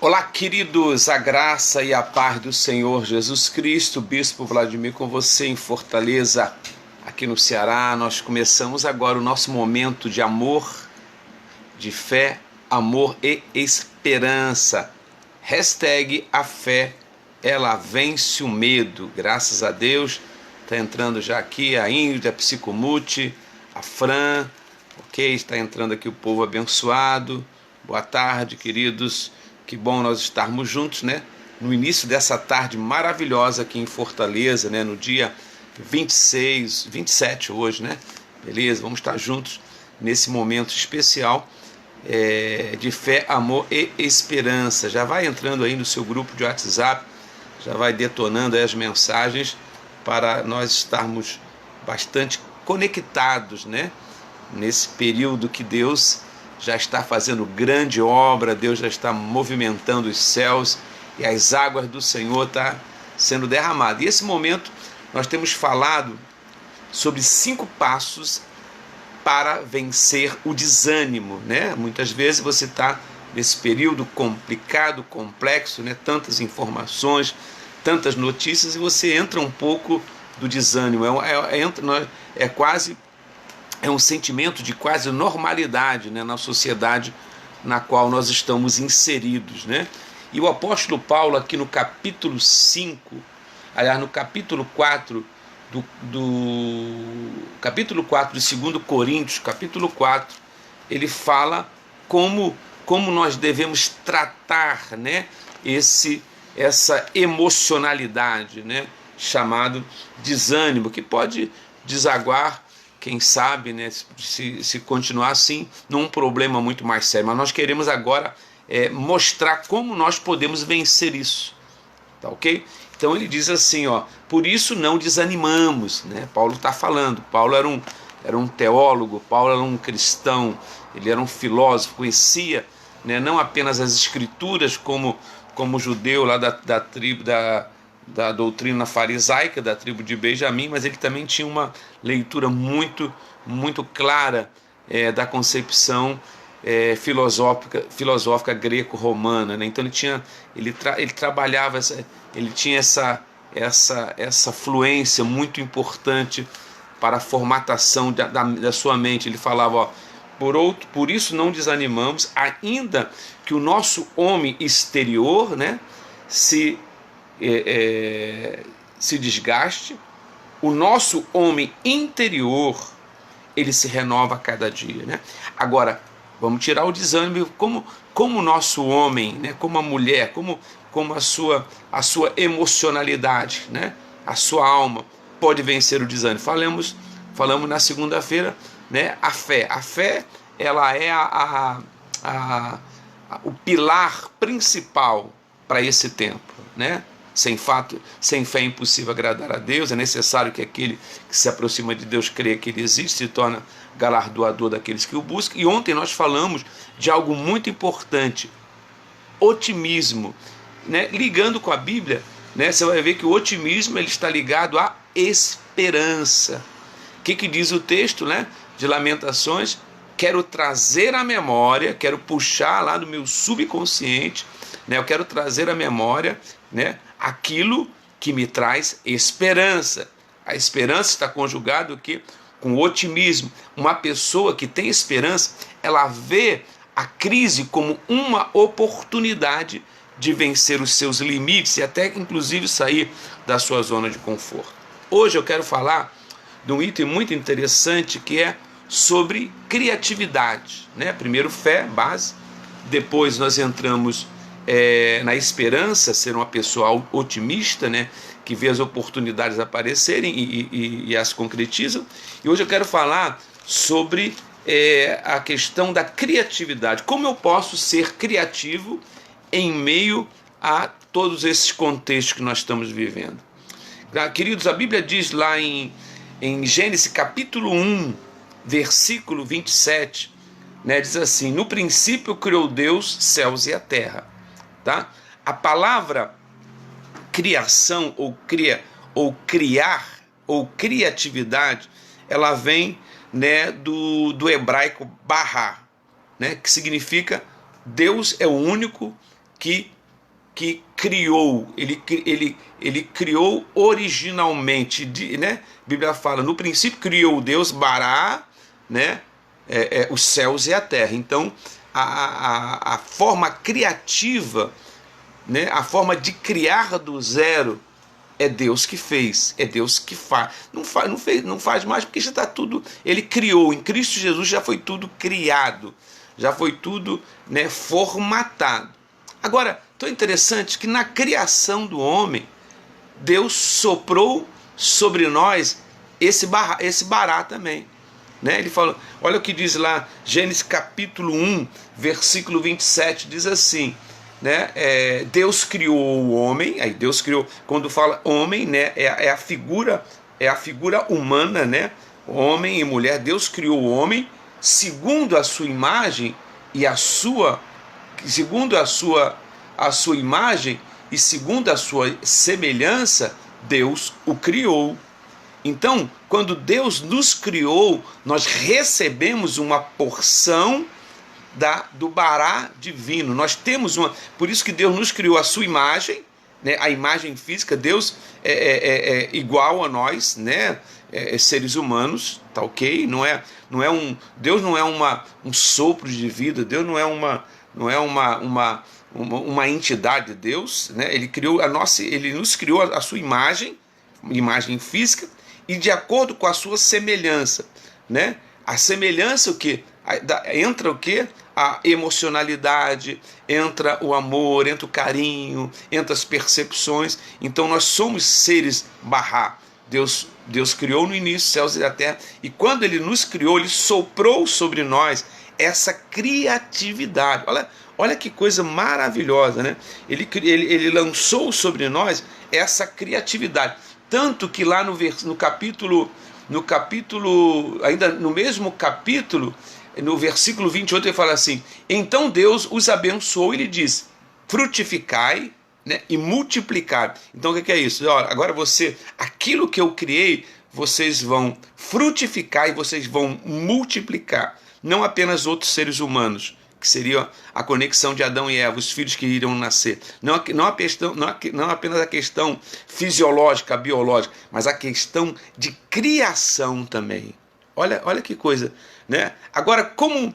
Olá, queridos, a graça e a paz do Senhor Jesus Cristo, Bispo Vladimir com você em Fortaleza, aqui no Ceará. Nós começamos agora o nosso momento de amor, de fé, amor e esperança. Hashtag a fé, ela vence o medo. Graças a Deus, está entrando já aqui a Índia, a Psicomute, a Fran, ok? Está entrando aqui o povo abençoado. Boa tarde, queridos. Que bom nós estarmos juntos, né? No início dessa tarde maravilhosa aqui em Fortaleza, né? No dia 27 hoje, né? Beleza? Vamos estar juntos nesse momento especial de fé, amor e esperança. Já vai entrando aí no seu grupo de WhatsApp, já vai detonando aí as mensagens para nós estarmos bastante conectados, né? Nesse período que Deus já está fazendo grande obra, Deus já está movimentando os céus e as águas do Senhor estão sendo derramadas. E esse momento nós temos falado sobre 5 passos para vencer o desânimo, né? Muitas vezes você está nesse período complicado, complexo, né? Tantas informações, tantas notícias, e você entra um pouco do desânimo. É um sentimento de quase normalidade, né, na sociedade na qual nós estamos inseridos, né? E o apóstolo Paulo, aqui no capítulo 5, aliás, no capítulo 4 capítulo 4 de 2 Coríntios, capítulo 4, ele fala como nós devemos tratar, né, essa emocionalidade, né, chamado desânimo, que pode desaguar, quem sabe, né, se continuar assim, num problema muito mais sério. Mas nós queremos agora mostrar como nós podemos vencer isso, tá ok? Então ele diz assim, ó, por isso não desanimamos, né? Paulo está falando. Paulo era um teólogo, Paulo era um cristão, ele era um filósofo, conhecia, né, não apenas as escrituras como judeu lá da tribo da doutrina farisaica, da tribo de Benjamim, mas ele também tinha uma leitura muito, muito clara da concepção filosófica greco-romana, né? Então ele trabalhava, ele tinha essa fluência muito importante para a formatação da sua mente. Ele falava, ó, por isso não desanimamos, ainda que o nosso homem exterior, né, se desgaste, o nosso homem interior, ele se renova a cada dia, né? Agora, vamos tirar o desânimo, como o nosso homem, né, como a mulher, como a sua emocionalidade, né, a sua alma pode vencer o desânimo. Falamos na segunda-feira, né, a fé, ela é o pilar principal para esse tempo, né? Sem fé é impossível agradar a Deus. É necessário que aquele que se aproxima de Deus creia que Ele existe, se torna galardoador daqueles que o buscam. E ontem nós falamos de algo muito importante, otimismo, né? Ligando com a Bíblia, né? Você vai ver que o otimismo ele está ligado à esperança. O que diz o texto, né, de Lamentações? Quero trazer à memória, quero puxar lá do meu subconsciente, né? Eu quero trazer à memória, né, aquilo que me traz esperança. A esperança está conjugado aqui com o otimismo. Uma pessoa que tem esperança, ela vê a crise como uma oportunidade de vencer os seus limites e até inclusive sair da sua zona de conforto. Hoje eu quero falar de um item muito interessante que é sobre criatividade, né? Primeiro fé, base, depois nós entramos na esperança, ser uma pessoa otimista, né, que vê as oportunidades aparecerem e as concretizam. E hoje eu quero falar sobre a questão da criatividade. Como eu posso ser criativo em meio a todos esses contextos que nós estamos vivendo? Queridos, a Bíblia diz lá em Gênesis capítulo 1, versículo 27, né, diz assim: no princípio criou Deus céus e a terra. Tá? A palavra criação ou criar ou criatividade, ela vem, né, do hebraico bará, né, que significa Deus é o único que que criou, ele criou originalmente, né? A Bíblia fala, no princípio criou Deus, Bará, né? Os céus e a terra. Então, a forma criativa, né? A forma de criar do zero, é Deus que fez, é Deus que faz. Não faz mais porque já está tudo, ele criou, em Cristo Jesus já foi tudo criado, já foi tudo, né, formatado. Agora, tão interessante que na criação do homem, Deus soprou sobre nós esse Bará também. Né? Ele fala, olha o que diz lá, Gênesis capítulo 1, versículo 27, diz assim, né? Deus criou o homem, aí Deus criou, quando fala homem, né? é a figura humana, né? Homem e mulher, Deus criou o homem segundo a sua imagem e segundo a sua imagem e segundo a sua semelhança, Deus o criou. Então, quando Deus nos criou, nós recebemos uma porção do Bará divino. Nós temos por isso que Deus nos criou a sua imagem, né? A imagem física. Deus é igual a nós, né? Seres humanos, tá ok? Deus não é um sopro de vida. Deus não é uma entidade de Deus, né? Ele nos criou a sua imagem física, e de acordo com a sua semelhança, né? A semelhança, o que? Entra o que? A emocionalidade, entra o amor, entra o carinho, entra as percepções. Então nós somos seres Bará. Deus criou no início céus e a terra, e quando ele nos criou, ele soprou sobre nós essa criatividade. Olha que coisa maravilhosa, né? Ele lançou sobre nós essa criatividade. Tanto que lá no capítulo, ainda no mesmo capítulo, no versículo 28, ele fala assim, então Deus os abençoou e lhe disse, frutificai, né, e multiplicai. Então o que é isso? Olha, agora aquilo que eu criei, vocês vão frutificar e vocês vão multiplicar. Não apenas outros seres humanos, que seria a conexão de Adão e Eva, os filhos que iriam nascer. Não apenas a questão fisiológica, biológica, mas a questão de criação também. Olha que coisa, né? Agora, como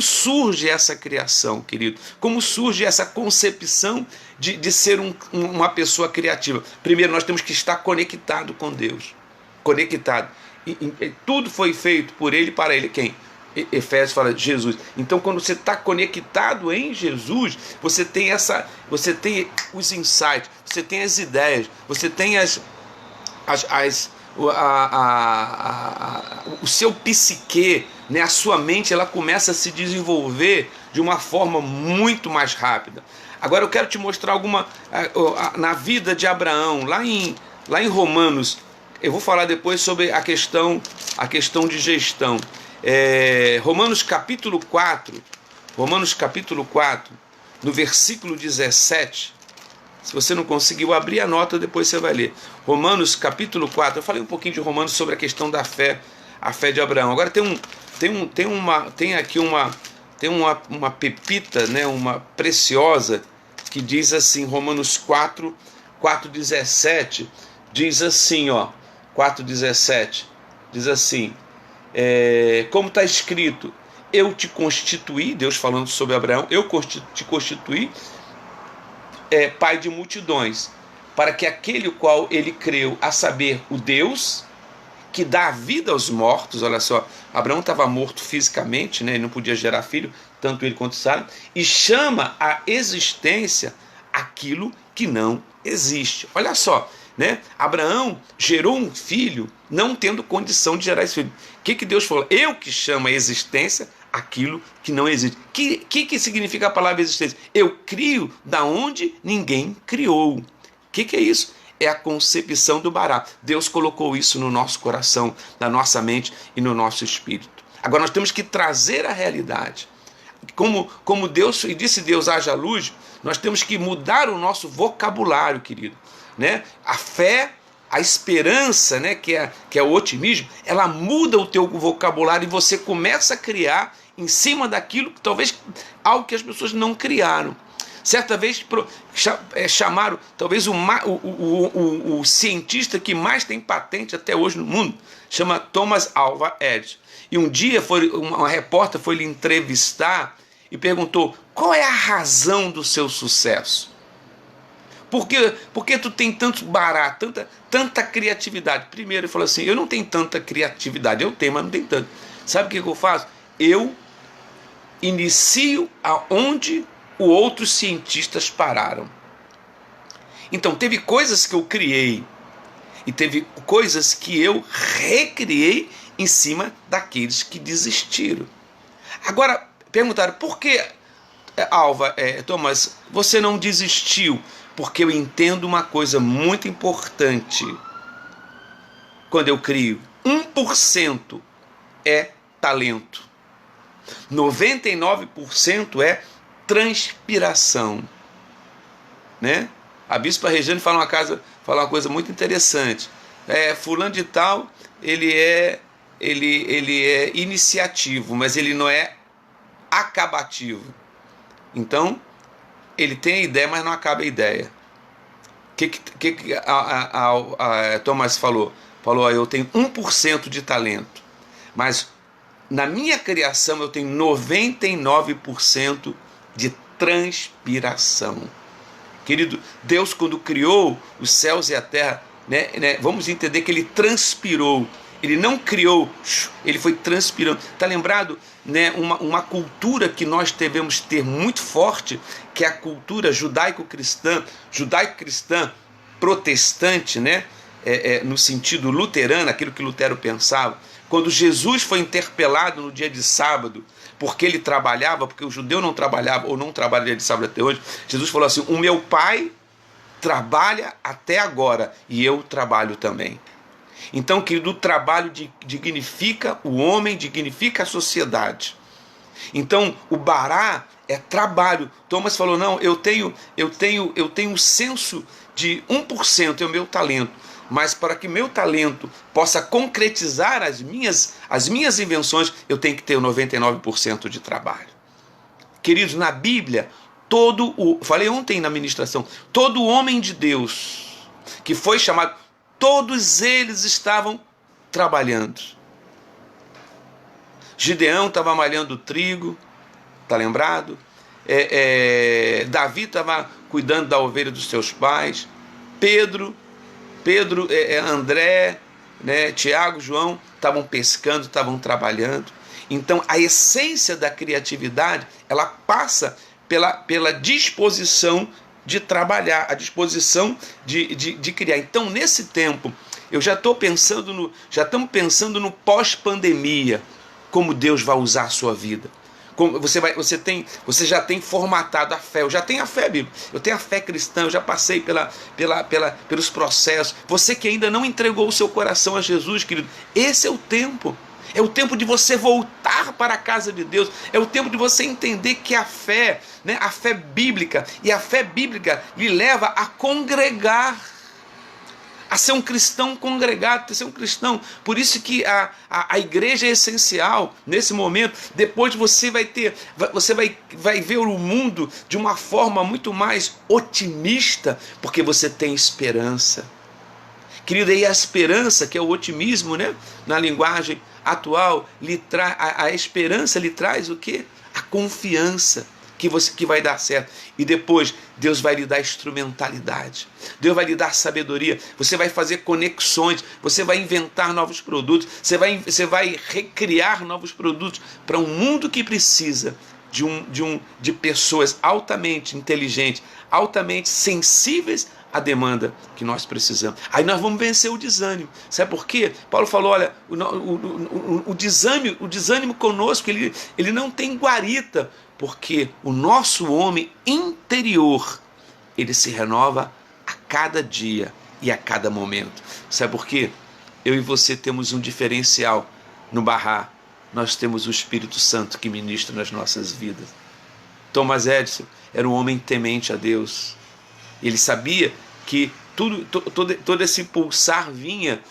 surge essa criação, querido? Como surge essa concepção de ser uma pessoa criativa? Primeiro, nós temos que estar conectado com Deus. Conectado. E tudo foi feito por Ele e para Ele. Quem? Efésios fala de Jesus. Então, quando você está conectado em Jesus, você tem os insights, você tem as ideias, você tem o seu psique, né? A sua mente, ela começa a se desenvolver de uma forma muito mais rápida. Agora eu quero te mostrar na vida de Abraão, lá em Romanos. Eu vou falar depois sobre a questão de gestão. Romanos capítulo 4, no versículo 17. Se você não conseguiu abrir a nota, depois você vai ler. Romanos capítulo 4. Eu falei um pouquinho de Romanos sobre a questão da fé, a fé de Abraão. Agora tem aqui uma pepita, né, uma preciosa, que diz assim, Romanos 4:17, diz assim, 4:17, diz assim, como está escrito, eu te constituí, Deus falando sobre Abraão, eu te constituí pai de multidões, para que aquele o qual ele creu, a saber, o Deus que dá a vida aos mortos. Olha só, Abraão estava morto fisicamente, né? Ele não podia gerar filho, tanto ele quanto Sara, e chama a existência aquilo que não existe. Olha só, né? Abraão gerou um filho não tendo condição de gerar esse filho. O que Deus falou? Eu que chamo a existência aquilo que não existe. O que significa a palavra existência? Eu crio da onde ninguém criou. O que é isso? É a concepção do Bará. Deus colocou isso no nosso coração, na nossa mente e no nosso espírito. Agora nós temos que trazer a realidade. Como Deus, e disse Deus, haja luz, nós temos que mudar o nosso vocabulário, querido. Né? A fé, a esperança, né, que é o otimismo, ela muda o teu vocabulário e você começa a criar em cima daquilo que talvez algo que as pessoas não criaram. Certa vez chamaram talvez o cientista que mais tem patente até hoje no mundo, chama Thomas Alva Edison. E um dia uma repórter foi lhe entrevistar e perguntou: qual é a razão do seu sucesso? Por que tu tem tanto barato, tanta criatividade? Primeiro ele falou assim: eu não tenho tanta criatividade, eu tenho, mas não tenho tanto. Sabe o que eu faço? Eu inicio aonde os outros cientistas pararam. Então teve coisas que eu criei e teve coisas que eu recriei em cima daqueles que desistiram. Agora, perguntaram: por que, Alva, Thomas, você não desistiu? Porque eu entendo uma coisa muito importante. Quando eu crio, 1% é talento, 99% é transpiração, né? A Bispa Regiane fala uma coisa muito interessante. Fulano de tal, ele é iniciativo, mas ele não é acabativo. Então, ele tem a ideia, mas não acaba a ideia. O que Thomas falou? Falou: eu tenho 1% de talento, mas na minha criação eu tenho 99% de transpiração. Querido, Deus, quando criou os céus e a terra, vamos entender que ele transpirou. Ele não criou, ele foi transpirando. Está lembrado, uma cultura que nós devemos ter muito forte, que é a cultura judaico-cristã protestante, no sentido luterano, aquilo que Lutero pensava. Quando Jesus foi interpelado no dia de sábado, porque ele trabalhava, porque o judeu não trabalhava, ou não trabalha dia de sábado até hoje, Jesus falou assim: o meu pai trabalha até agora, e eu trabalho também. Então, querido, o trabalho dignifica o homem, dignifica a sociedade. Então, o bará é trabalho. Thomas falou: não, eu tenho um senso de 1%, é o meu talento. Mas para que meu talento possa concretizar as minhas invenções, eu tenho que ter o 99% de trabalho. Queridos, na Bíblia, falei ontem na ministração, todo homem de Deus que foi chamado, todos eles estavam trabalhando. Gideão estava malhando trigo, está lembrado? Davi estava cuidando da ovelha dos seus pais. Pedro, André, Tiago, João estavam pescando, estavam trabalhando. Então a essência da criatividade, ela passa pela disposição de trabalhar, a disposição de criar. Então, nesse tempo, estamos pensando no pós-pandemia, como Deus vai usar a sua vida. Você já tem formatado a fé. Eu já tenho a fé bíblica, eu tenho a fé cristã, eu já passei pelos processos. Você que ainda não entregou o seu coração a Jesus, querido, esse é o tempo. É o tempo de você voltar para a casa de Deus. É o tempo de você entender que a fé bíblica, e a fé bíblica lhe leva a congregar, a ser um cristão congregado, a ser um cristão. Por isso que a igreja é essencial nesse momento. Depois você vai ver o mundo de uma forma muito mais otimista, porque você tem esperança. Querido, e a esperança, que é o otimismo, na linguagem atual, a esperança lhe traz o quê? A confiança que vai dar certo. E depois Deus vai lhe dar instrumentalidade, Deus vai lhe dar sabedoria, você vai fazer conexões, você vai inventar novos produtos, você vai recriar novos produtos para um mundo que precisa de pessoas altamente inteligentes, altamente sensíveis à demanda que nós precisamos. Aí nós vamos vencer o desânimo. Sabe por quê? Paulo falou: olha, o desânimo conosco, ele não tem guarita, porque o nosso homem interior, ele se renova a cada dia e a cada momento. Sabe por quê? Eu e você temos um diferencial no Bará. Nós temos o Espírito Santo que ministra nas nossas vidas. Thomas Edison era um homem temente a Deus. Ele sabia que todo esse pulsar vinha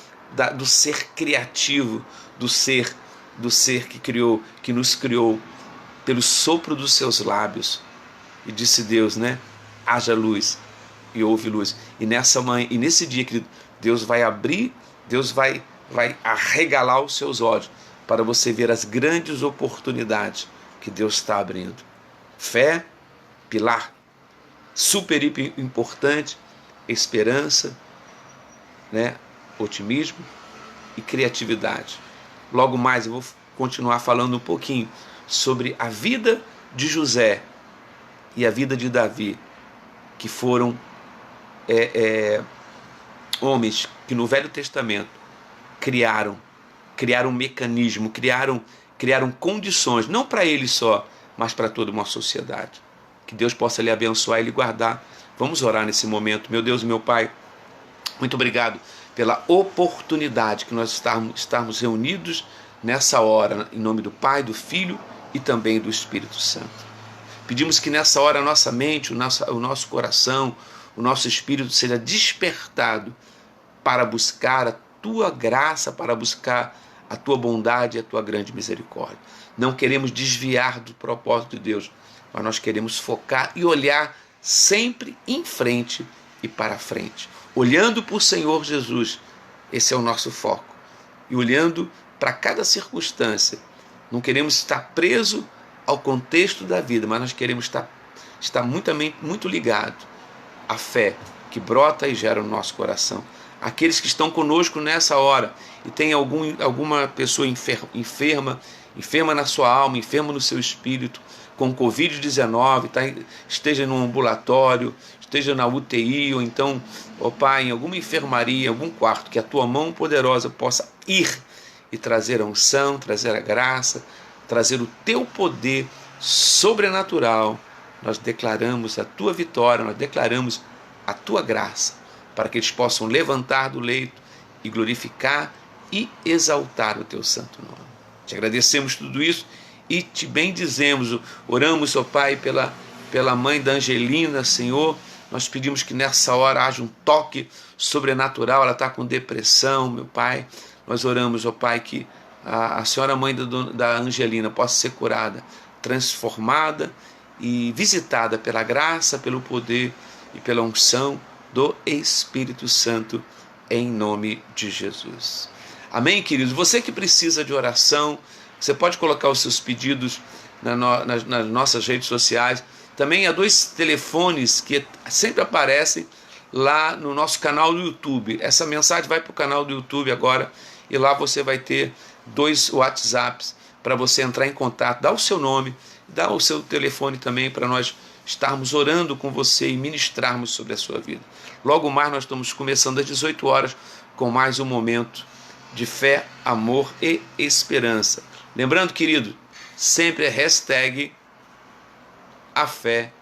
do ser criativo, do ser que nos criou, pelo sopro dos seus lábios. E disse Deus, né? Haja luz e houve luz. E nesse dia, querido, Deus vai abrir, Deus vai arregalar os seus olhos para você ver as grandes oportunidades que Deus está abrindo. Fé, pilar super importante, esperança, né? Otimismo e criatividade. Logo mais eu vou continuar falando um pouquinho sobre a vida de José e a vida de Davi, que foram homens que no Velho Testamento criaram um mecanismo, criaram condições, não para eles só, mas para toda uma sociedade. Que Deus possa lhe abençoar e lhe guardar. Vamos orar nesse momento. Meu Deus e meu Pai, muito obrigado pela oportunidade que nós estarmos reunidos nessa hora, em nome do Pai, do Filho e também do Espírito Santo. Pedimos que nessa hora a nossa mente, o nosso coração, o nosso espírito seja despertado para buscar a Tua graça, para buscar a Tua bondade e a Tua grande misericórdia. Não queremos desviar do propósito de Deus, mas nós queremos focar e olhar sempre em frente e para frente. Olhando para o Senhor Jesus, esse é o nosso foco. E olhando para cada circunstância. Não queremos estar preso ao contexto da vida, mas nós queremos estar muito ligado à fé que brota e gera no nosso coração. Aqueles que estão conosco nessa hora e tem alguma pessoa enferma na sua alma, enferma no seu espírito, com Covid-19, esteja no ambulatório, esteja na UTI, ou então, ó Pai, em alguma enfermaria, em algum quarto, que a Tua mão poderosa possa ir e trazer a unção, trazer a graça, trazer o Teu poder sobrenatural. Nós declaramos a Tua vitória, nós declaramos a Tua graça, para que eles possam levantar do leito e glorificar e exaltar o Teu santo nome. Te agradecemos tudo isso e te bendizemos. Oramos, ó Pai, pela mãe da Angelina, Senhor. Nós pedimos que nessa hora haja um toque sobrenatural. Ela está com depressão, meu Pai. Nós oramos, ó Pai, que a senhora mãe da Angelina possa ser curada, transformada e visitada pela graça, pelo poder e pela unção do Espírito Santo, em nome de Jesus. Amém, queridos? Você que precisa de oração, você pode colocar os seus pedidos nas nossas redes sociais. Também há 2 telefones que sempre aparecem lá no nosso canal do YouTube. Essa mensagem vai para o canal do YouTube agora e lá você vai ter 2 WhatsApps para você entrar em contato. Dá o seu nome, dá o seu telefone também para nós estarmos orando com você e ministrarmos sobre a sua vida. Logo mais nós estamos começando às 18 horas com mais um momento de fé, amor e esperança. Lembrando, querido, sempre é hashtag a fé